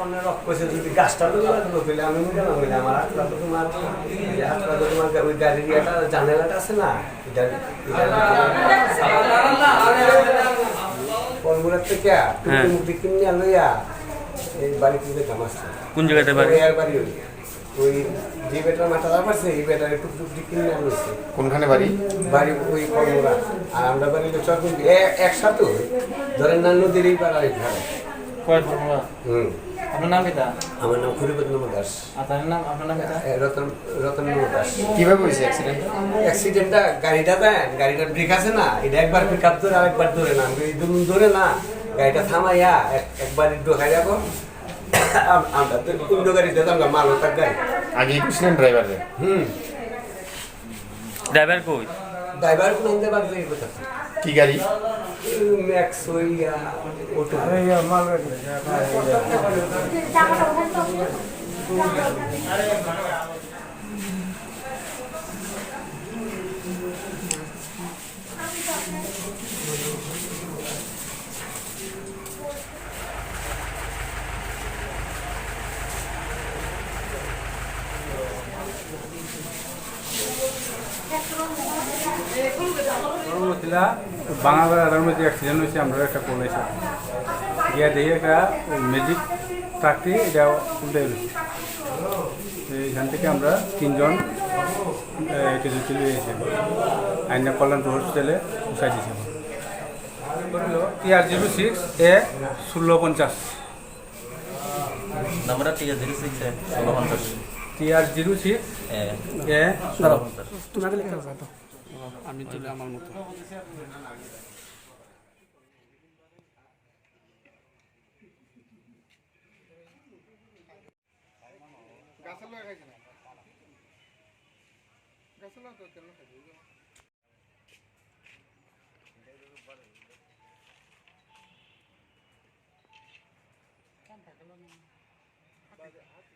অনেক রক কইছে যদি গাছটা পেলে আমি মনে না আমার হাতটা তো তোমার হাতটা তো তোমার ওই গাড়ির ইয়েটা জানালাটা আছে না কলমুড়ার থেকে মুক্তি কিনে লইয়া এই বাড়ি কিনতে কাম আসছে কোন জায়গাতে বাড়ি? এর বাড়ি ওই যে বেটার মাথা পারছে এই বেটার একটু টুকটি কিনে আনছে। কোনখানে বাড়ি? বাড়ি ওই কলমুড়া আর আমরা বাড়ি চরকুন্দি একসাথে ধরেন না নদীর এই পাড়ার ঘরে। আপনার নাম কিতা? আমার নাম খুরিপদ দাস। আপনার নাম কিতা? রতন দাস। কিভাবে হয়েছে অ্যাক্সিডেন্ট? অ্যাক্সিডেন্টটা গাড়িটা দেন গাড়িটার ব্রেক আছে না এটা একবার পিক আপ ধরে আরেকবার ধরে না এই দুজন ধরে না গাড়িটা থামাইয়া একবার ঢোকাই যাবো আমরা তো অন্য গাড়িতে তো আমরা মাল তার গাড়ি আগে বুঝলেন ড্রাইভারে? ড্রাইভার কই? ড্রাইভার কোন ইন্দে বাদ দিয়ে কথা কি গাড়ি? ম্যাক্স হইয়া অটো মাল বাংলার মধ্যে অ্যাক্সিডেন্ট হয়েছে আমরা একটা করেছি গিয়া দেখি একটা ম্যাজিক ট্রাকটি এটা উল্টে গেছে এইখান থেকে আমরা তিনজন ক্যাজুয়ালিটি হয়েছে আইনা কল্যাণপুর হসপিটালে উঠাই দিয়েছে TR06A 1650 নাম্বারটা ঠিক আছে 1650 TR06A 1650 তোমাকে লিখতে হবে তো আমি তুলে আমার মতো হাত